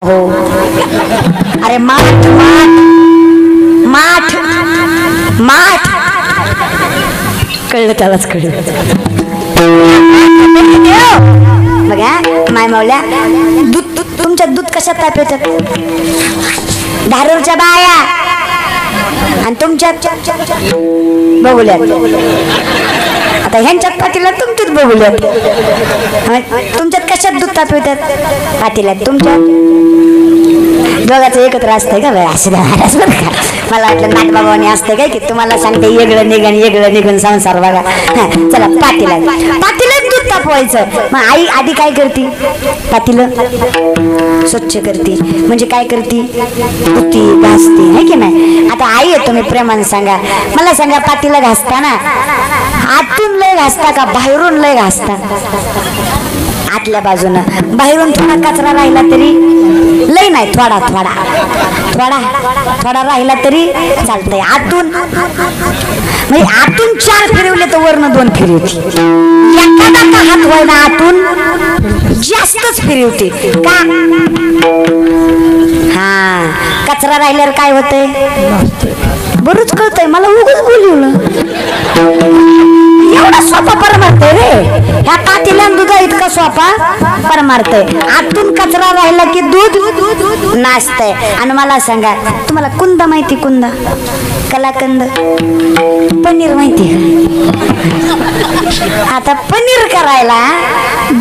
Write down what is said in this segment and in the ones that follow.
हो अरे माठ माठ माठ माठ कळलं त्यालाच कळलं बघा माय मावल्या दूध तुमच्या दूध कशात तापवतात धारूरच्या बाया आणि तुमच्यात बघूल्यात आता ह्यांच्यात पाटीला तुमच्यात बघूल्यात तुमच्यात कशात दूध तापवतात पाटील्यात तुमच्यात दोघांचं एकत्र असतंय का बाय असं महाराज बरं का मला वाटलं नाटबाबाने असतंय काय की तुम्हाला सांगते वेगळं निघून संसार बघा चला पाटीला दूध तापवायचं मग आई आधी काय करते पातीलं स्वच्छ करते म्हणजे काय करते धुती घासते है की नाही आता आई आहे तुम्ही प्रेमाने सांगा मला सांगा पातीला घासता ना आतून लय घासता का बाहेरून लय घासता आतल्या बाजूनं बाहेरून थोडा कचरा राहिला तरी लय नाही थोडा थोडा थोडा थोडा राहिला तरी चालतंय आतून म्हणजे आतून 4 फिरवले तर वरनं 2 फिरवते एखादा का हात व्हायला आतून जास्तच फिरवते का हा कचरा राहिल्यावर काय होतंय बरंच कळतंय मला उगाच बोलवलं एवढा सोपा परमार्थ रे ह्या पातीला दुधा इतका सोपा परमार्थ आतून कचरा राहिला की दूध नाचतंय आणि मला सांगा तुम्हाला कुंदा माहिती कुंदा कलाकंद पनीर माहिती आता पनीर करायला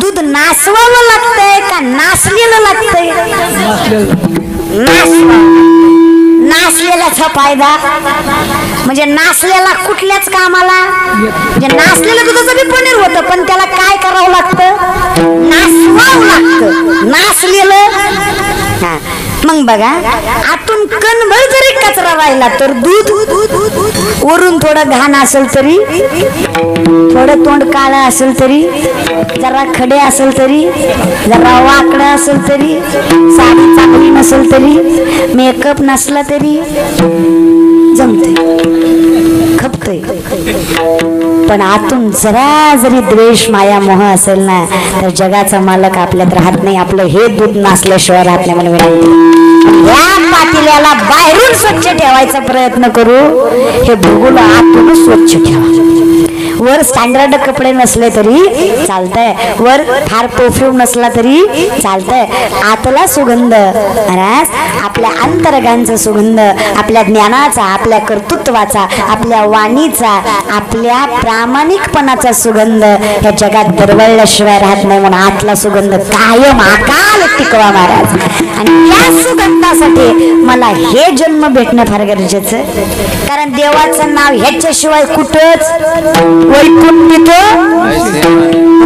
दूध नासवावं लागतंय का नासलेलं लागतंय नासलेल्याचा फायदा म्हणजे नासलेला कुठल्याच कामाला म्हणजे नासलेलं दुधाचं बी पनीर होतं पण त्याला काय करावं लागतं नासवावं लागतं नासलेलं हा मग बघा आतून कणभर जरी कचरा राहिला तर दूध वरून थोडं घाण असेल तरी थोडं तोंड काळं असेल तरी जरा खडे असेल तरी जरा वाकडं असेल तरी साडी चांगली नसेल तरी मेकअप नसला तरी जमतंय खपतंय पण आतून जरा जरी द्वेष माया मोह असेल ना तर जगाचा मालक आपल्यात राहत नाही आपलं हे दूध नासल्याशिवाय राहत नाही म्हणून विनंती या पातेल्याला बाहेरून स्वच्छ ठेवायचा प्रयत्न करू हे भूगोल आतून स्वच्छ ठेवा वर स्टँडर्ड कपडे नसले तरी चालतंय वर फार परफ्यूम नसला तरी चालतंय आतला सुगंध आपल्या अंतरंगाचा सुगंध आपल्या ज्ञानाचा आपल्या कर्तृत्वाचा आपल्या वाणीचा आपल्या प्रामाणिकपणाचा सुगंध या जगात दरवळल्याशिवाय राहत नाही म्हणून आतला सुगंध कायम अकाल टिकवा महाराज आणि या सुगंधासाठी मला हे जन्म भेटणं फार गरजेचं कारण देवाचं नाव ह्याच्याशिवाय कुठंच वैकुंठ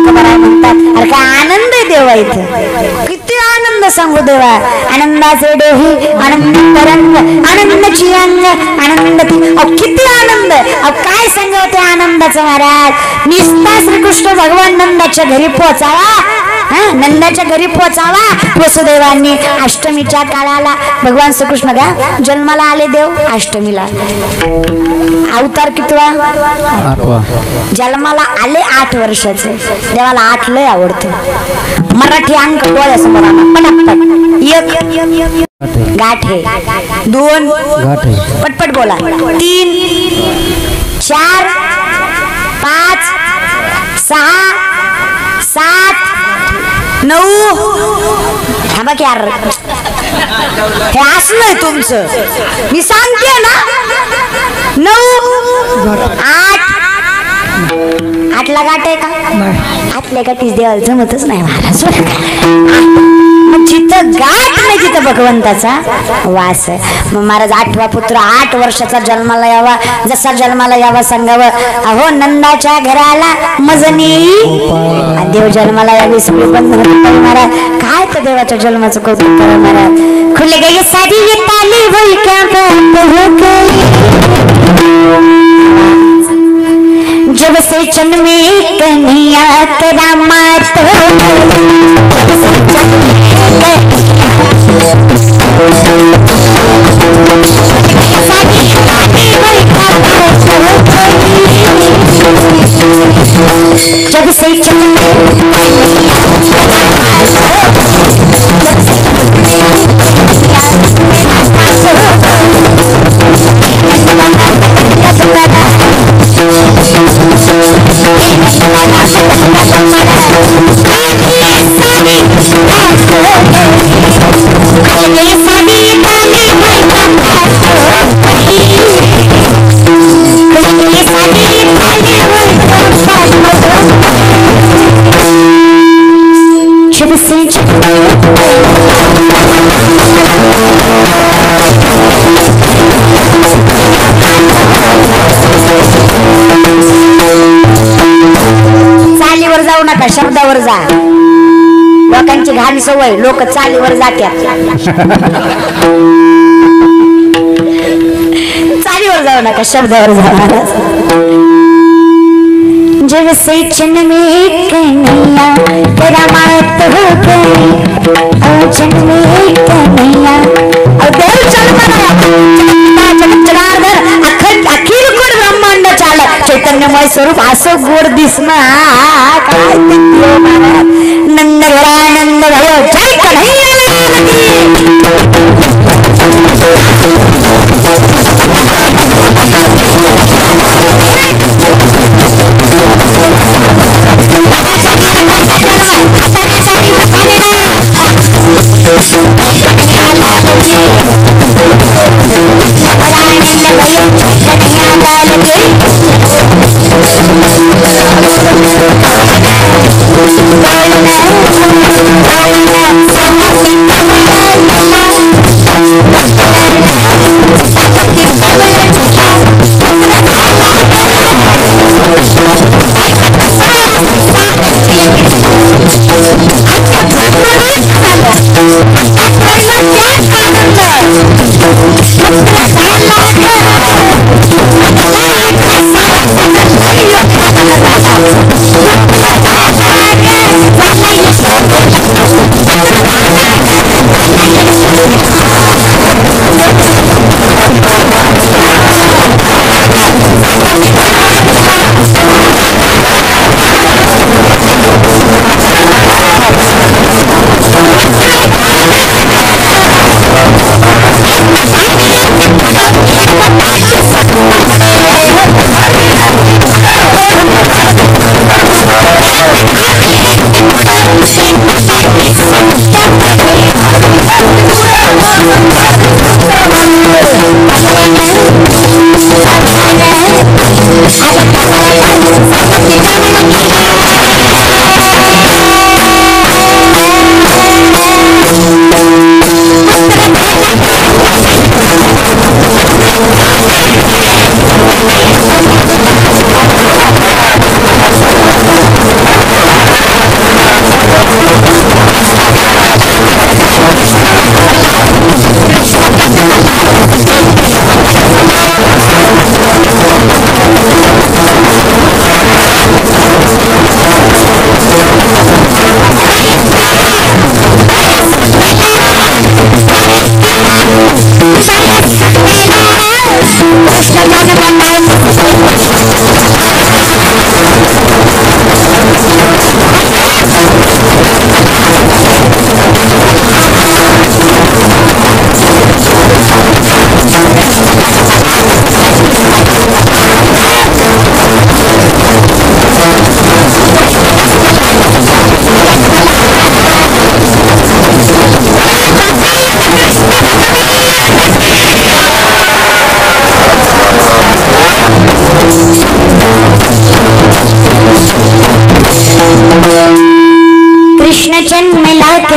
म्हणतात अरे काय आनंद आहे देवा इथं किती आनंद सांगू देवा आनंदाचे डोही आनंद तरंग आनंदाची अंग आनंद किती आनंद काय सांगते आनंदाचा महाराज निस्ता श्रीकृष्ण भगवान नंदाच्या घरी पोहोचावा नंदाच्या घरी पोहोचावा वसुदेवांनी अष्टमीच्या काळाला भगवान श्रीकृष्ण का जन्माला आले देव अष्टमीला अवतार कितवा जन्माला आले 8 वर्षाचे देवाला 8 लय आवडतं मराठी अंक डोळ्यासमोर पटपट 1 गाठे 2 पटपट बोला 3 4 5 6 7 9 थांबा की यार हे असलंय तुमचं मी सांगते ना 9 8 ला गाठ आहे का 8ल्या गाठीच देवाला जमतच नाही महाराज जिथं गाठ नाही तिथं भगवंताचा वास आहे मग महाराज 8वा पुत्र 8 वर्षाचा जन्माला यावा जसा जन्माला यावा सांगावं अहो नंदाच्या घराला मजनी देव जन्माला यावी सगळी बंद महाराज काय तर देवाच्या जन्माचं कौतुक करा महाराज खुले गई साडी ये ताली वही क्या हो गई जब से जन्मे कन्हैया तेरा मात जब से जन्मे चालीवर जाऊ नका, शब्दावर जा. लोकांची घाण सवय, लोक चालीवर जात्यात. चालीवर जाऊ नका, शब्दावर जा. जब से जन्मे कन्हैया तेरा मात हो गई, ओ जन्मे कन्हैया और देव चल मना जगत जनार्दन अखिल गुण ब्रह्मांड चालक चैतन्यमय स्वरूप असं गोड दिसणार. काय नंद घरानंद भयो जय कन्हैया.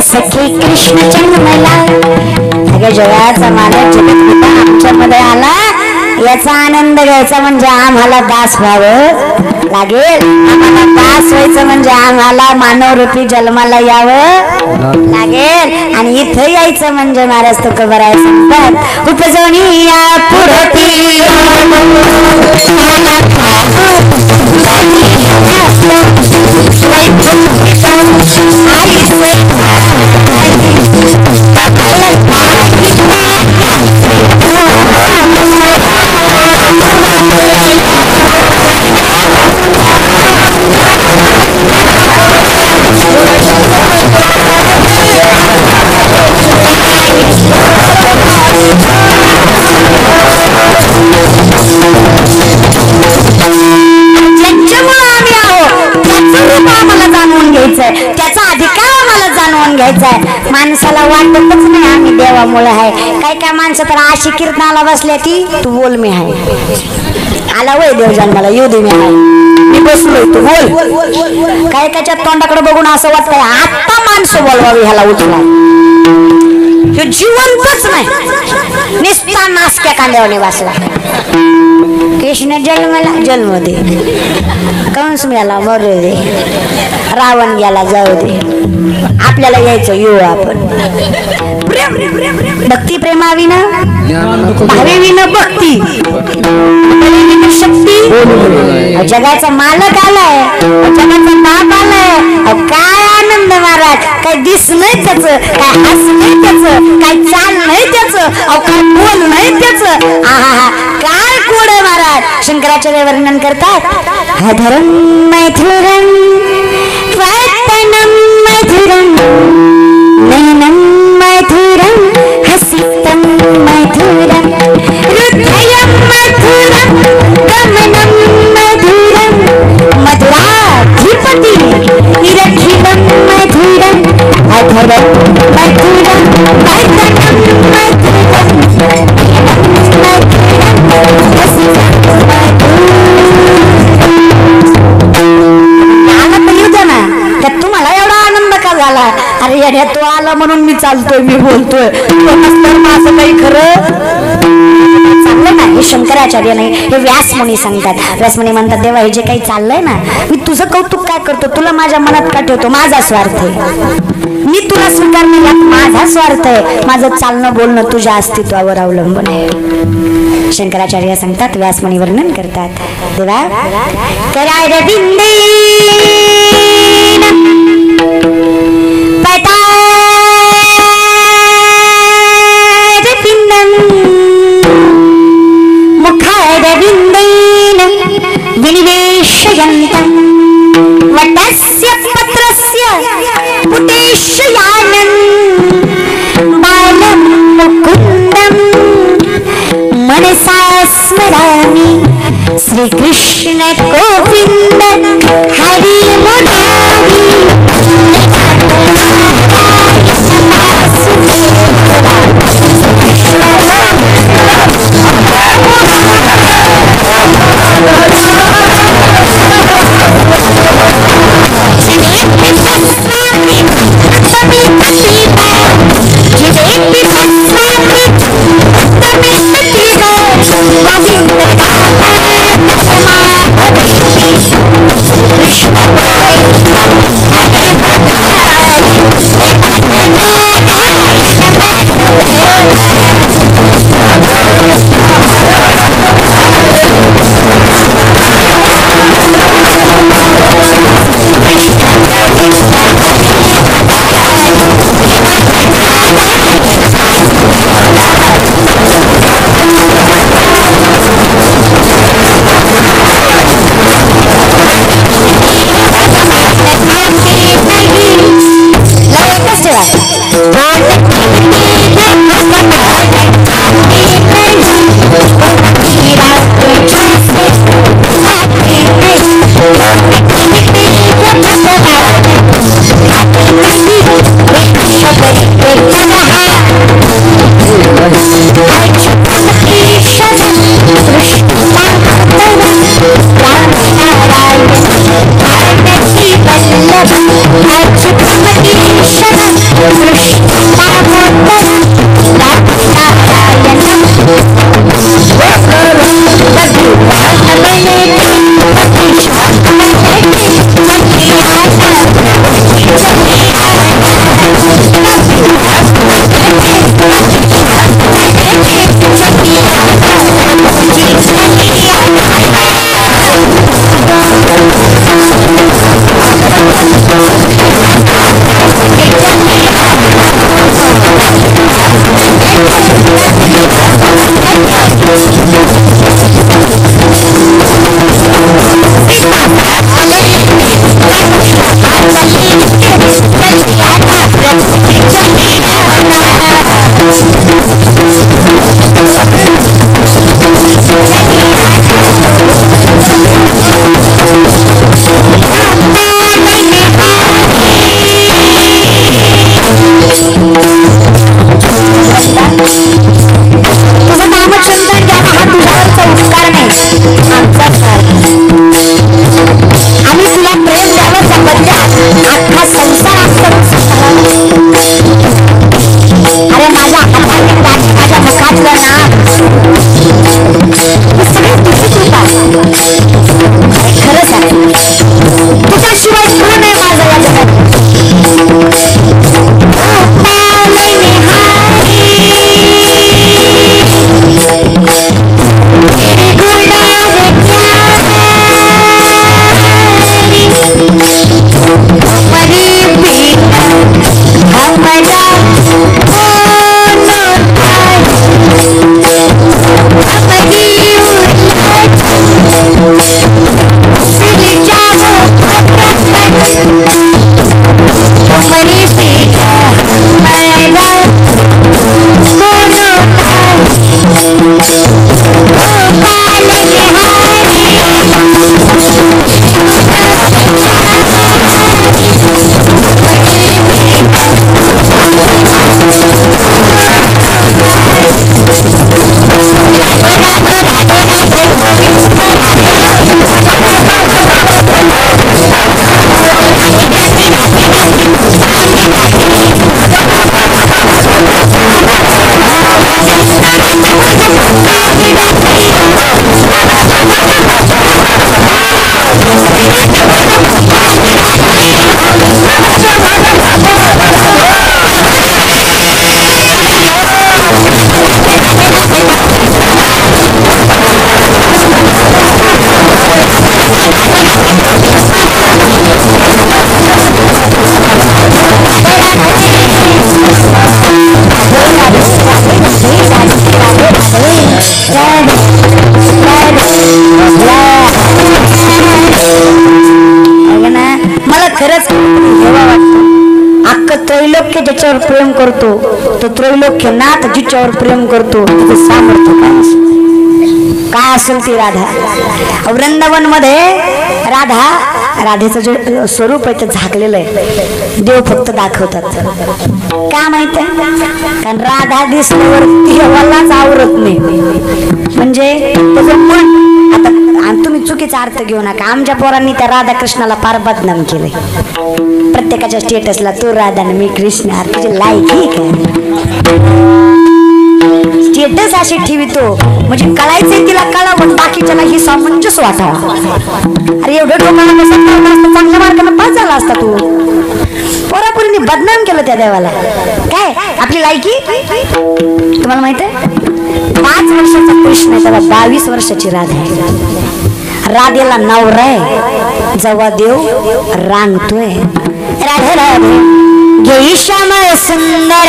सखी कृष्ण जन्मला. अगं जगाचा मालक जगत आमच्यामध्ये आला, याचा आनंद घ्यायचा म्हणजे आम्हाला दास व्हावं लागेल. आम्हाला दास व्हायचं म्हणजे आम्हाला मानव रूपी जन्माला यावं लागेल. आणि इथं यायचं म्हणजे महाराज तुकोबाराय सांगतात उपजवणी या पुरती त्याचा अधिकार आम्हाला जाणून घ्यायचा आहे. माणसाला वाटतच नाही आम्ही देवामुळे आहे. काय काय माणसं तर अशी कीर्तनाला बसल्या ती तू बोल मी आहे. आला वय देव जन्माला येऊ दे मी आहे, मी बसलोय तू बोल. काय त्याच्या तोंडाकडे बघून असं वाटतंय आता माणसं बोलवावी ह्याला उठला. जिवंतच नाही. निस्ता नासक्या कांद्यावने वाचला. कृष्ण जन्मला जन्म दे, कंस मिळाला मरू दे, रावण गेला जाऊ दे, आपल्याला यायचं येऊ आपण. भक्ती प्रेमाविना भावेविना भक्ती शक्ती. जगाचा मालक आलाय, जगाचा बाप आलाय. काय आनंद महाराज, काय दिस नाही त्याच, काय हस नाही त्याच, काय चाल नाही त्याच, काय बोल नाही त्याच. आहा काय कोड आहे महाराज. शंकराचार्य वर्णन करतात. हधरम मैथुरम वतनम मधुरम नयनम मधुरम हसितम मधुरम हृदयम मधुरम गमनम मधुरम मधुराधिपति निरखिलम मधुरम अधरम मधुरम वतनम मधुरम मधुरम हसितम त्यात तुम्हाला एवढा आनंद का झाला. अरे येड्या तो आला म्हणून मी चालतोय, मी बोलतोय. असं काही खरं चाललं ना. हे शंकराचार्य नाही, हे व्यासमुनी सांगतात. व्यासमुनी म्हणतात देवा हे जे काही चाललंय ना, मी तुझं कौतुक काय करतो, तुला माझ्या मनात का ठेवतो. माझा स्वार्थ आहे, मी तुला स्वीकारणे यात माझा स्वार्थ आहे. माझं चालणं बोलणं तुझ्या अस्तित्वावर अवलंबून आहे. शंकराचार्य सांगतात, व्यासमुनी वर्णन करतात. देवा करारविंदे मुखारविन्देन विनिवेशयन्तं वटस्य पत्रस्य पुटेशयानं बालं मुकुन्दं मनसा स्मरामि श्रीकृष्ण गोविन्द हरि मुरारी. खरंच हेवा वाटतो. अख्खं त्रैलोक्य ज्याच्यावर प्रेम करतो तो त्रैलोक्य नाथ जिच्यावर प्रेम करतो तिचं सामर्थ्य काय असेल ती राधा. वृंदावन मध्ये राधेचं जे स्वरूप आहे ते झाकलेलं आहे. देव फक्त दाखवतात का माहित आहे, कारण राधा दिसल्यावर देवालाच आवरत नाही. म्हणजे त्याचं मन आता तुम्ही चुकीचा अर्थ घेऊ नका. आमच्या पोरांनी त्या राधा कृष्णाला फार बदनाम केलंय. प्रत्येकाच्या स्टेटसला तू राधा मी कृष्ण तुझी लायकी काय स्टेटस अशी ठेवितो म्हणजे कळायचंय तिला कळावं बाकीच्याला ही सामंजस्य वाटावा. अरे एवढं डोकाला बसत चांगल्या मार्गाने पास झाला असता तू. पोरापुरीने बदनाम केलं त्या देवाला. काय आपली लायकी तुम्हाला माहित आहे. 5 वर्षाचा कृष्ण आहे तेव्हा 22 वर्षाची राधा आहे. राधेला नवरा आहे जेव्हा देव रांगतोय. राधे राधे जय श्याम सुंदर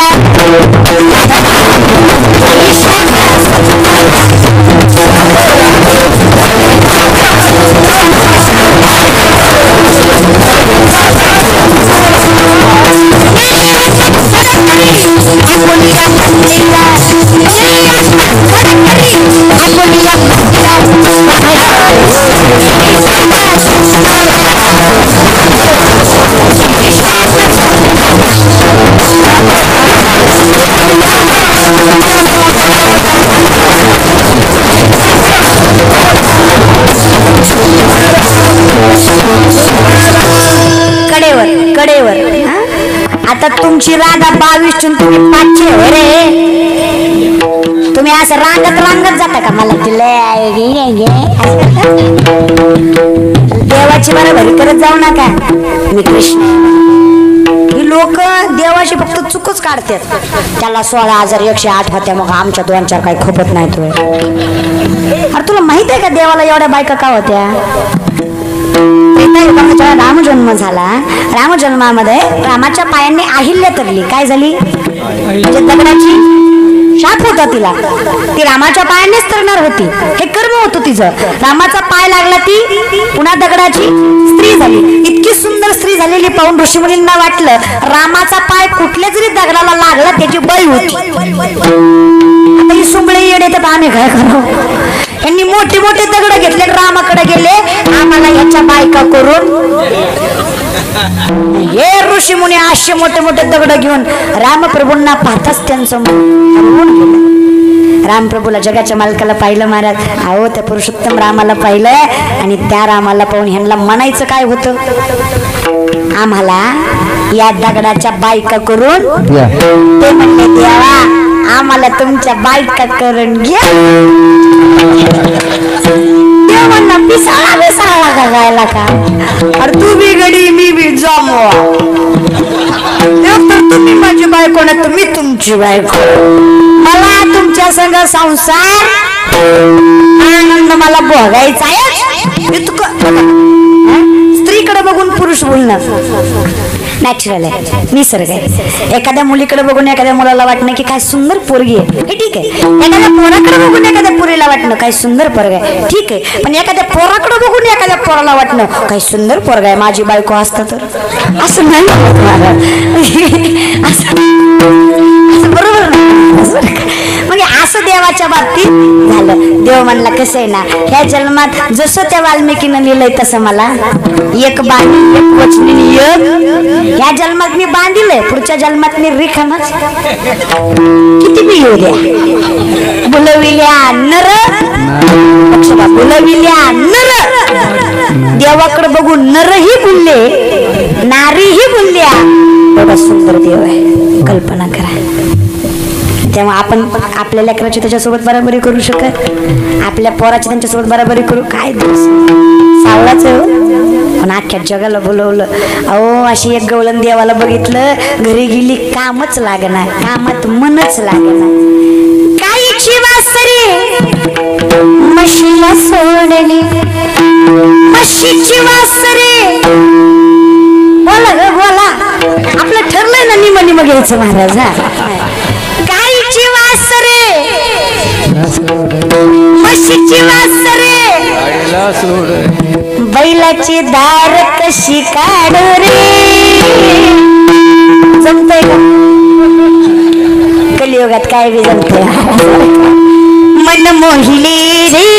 कडेवर आता तुमची राधा 22 तुम्ही 5चे हो रे. तुम्ही असं रांगत जाता का मला देवाची बरोबरी करत जाऊ नका. मी कृष्ण ही लोक देवाची फक्त चुकच काढतात. त्याला 16,108 होत्या मग आमच्या 2-4 काही खोपत नाही. तू अरे तुला माहित आहे का देवाला एवढ्या बायका का होत्या. रामजन्म झाला. रामजन्मामध्ये रामाच्या पायांनी अहिल्या तरली. काय झाली म्हणजे दगडाची शाप होता तिला. ती रामाच्या पायानेच तरणार होती. हे कर्म होतं तिचं. रामाचा पाय लागला ती पुन्हा दगडाची स्त्री झाली. इतकी सुंदर स्त्री झालेली पाहून ऋषीमुनींना वाटलं रामाचा पाय कुठल्या जरी दगडाला लागला त्याची बळी होती. आता ही सुंबळे येडे तर आम्ही काय करू. यांनी मोठे मोठे दगड घेतले रामाकडे गेले. आम्हाला ह्याच्या बायका करून हे ऋषी मुनी असे मोठे मोठे दगड घेऊन रामप्रभूंना पाहताच त्यांचं रामप्रभूला जगाच्या मालकाला पाहिलं महाराज. अहो त्या पुरुषोत्तम रामाला पाहिलं आणि त्या रामाला पाहून ह्यांना म्हणायचं काय होतं आम्हाला या दगडाच्या बायका करून. ते म्हणले देवा आम्हाला तुमच्या बायका करून घ्या. देव म्हणला पिसाळा बिसाळा का गायला का. अरे तू बी गडी मी बी जमवा. तुम्ही माझी बायको ना तुम्ही तुमची बायको. मला तुमच्या संग संसार आनंद मला भोगायचा आहे. स्त्रीकडे बघून पुरुष बोलणं नॅचरल आहे, निसर्ग आहे. एखाद्या मुलीकडे बघून एखाद्या मुलाला वाटणं की काय सुंदर पोरगी आहे हे ठीक आहे. एखाद्या पोराकडे बघून एखाद्या पोरीला वाटणं काय सुंदर पोरगा आहे ठीक आहे. पण एखाद्या पोराकडे बघून एखाद्या पोराला वाटणं काय सुंदर पोरगा आहे माझी बायको असतं तर असं नाही. असं बरोबर म्हणजे असं देवाच्या बाबतीत झालं. देव म्हणला कसं आहे ना ह्या जन्मात जसं त्या वाल्मिकीनं लिहिलंय तसं मला एक बाणी एक वचनी एक या जन्मात मी बांधिलंय. पुढच्या जन्मात मी रिकामच किती बी येऊ द्या. बुलविल्या नर बुलविल्या नर देवाकडे बघून नरही बोलले नारीही बोलल्या. एवढा सुंदर देव आहे कल्पना करा. तेव्हा आपण आपल्या लेकराची त्याच्यासोबत बराबरी करू शकत. आपल्या पोराची त्यांच्यासोबत बराबरी करू काय सावळाच पण अख्ख्या जगाला बोलवलं. अहो अशी एक गवळण देवाला बघितलं घरी गेली कामच लागणार कामात मनच लागणार. काहीची वासरे म्हशीला सोडली म्हशीची वासरे. बोला ग बोला आपलं ठरलंय ना निम निम घ्यायचं महाराज. गाईची वासरे म्हशीची वासरे बैलाची दार कशी काढू रे जमतंय का कलियुगात काय बी जमतंय मन मोहिले रे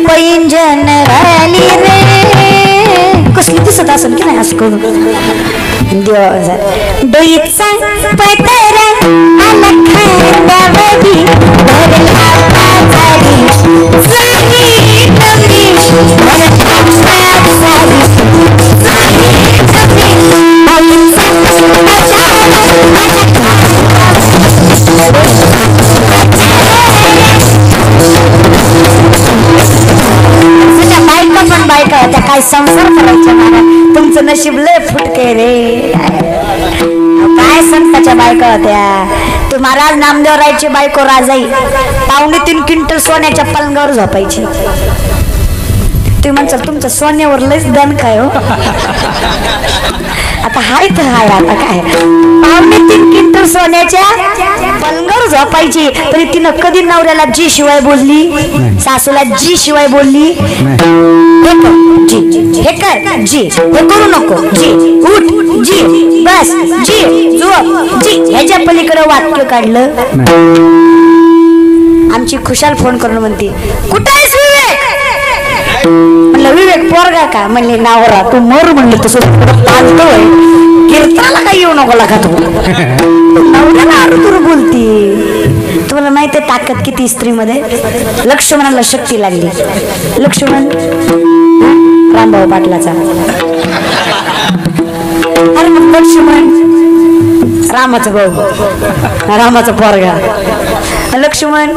पैंजन राली रे कसली दिसत असेल की नाही असं करून डोईचा पटर आला खांद्यावरी भरला बाजारी सारी डबरी भरला बाजारी सारी डबरी बायका होत्या काय संसार करायच्या मला तुमचं नशीब लय फुटके रे काय संताच्या बायका होत्या तू महाराज नामदेवरायची बायको राजाई 2.5 क्विंटल सोन्याच्या पलंगावर झोपायची तुम्ही म्हणसाल तुमचं सोन्यावर लयच दण काय हो आता हाय तर हाय आता काय 2.5 क्विंटल सोन्याच्या पलंगावर झोपायची तरी तिनं कधी नवऱ्याला जी शिवाय बोलली सासूला जी शिवाय बोलली जी हे कर जी हे करू नको जी उठ जी बस जी झोप जी ह्याच्या पलीकडे वाक्य काढलं आमची खुशाल फोन करून म्हणते कुठे आहेस विवेक म्हणलं विवेक पोरगा का म्हणले नावरा तू मोर म्हणले तसं पालतोय कीर्तनाला काही येऊ नको लागा तू नवऱ्याला आरुतुरू बोलती तुम्हाला माहिती आहे ताकद किती स्त्रीमध्ये लक्ष्मणाला शक्ती लागली लक्ष्मण रामभाऊ पाटलाचा अरे मग लक्ष्मण रामाचा भाऊ रामाचा पोरगा लक्ष्मण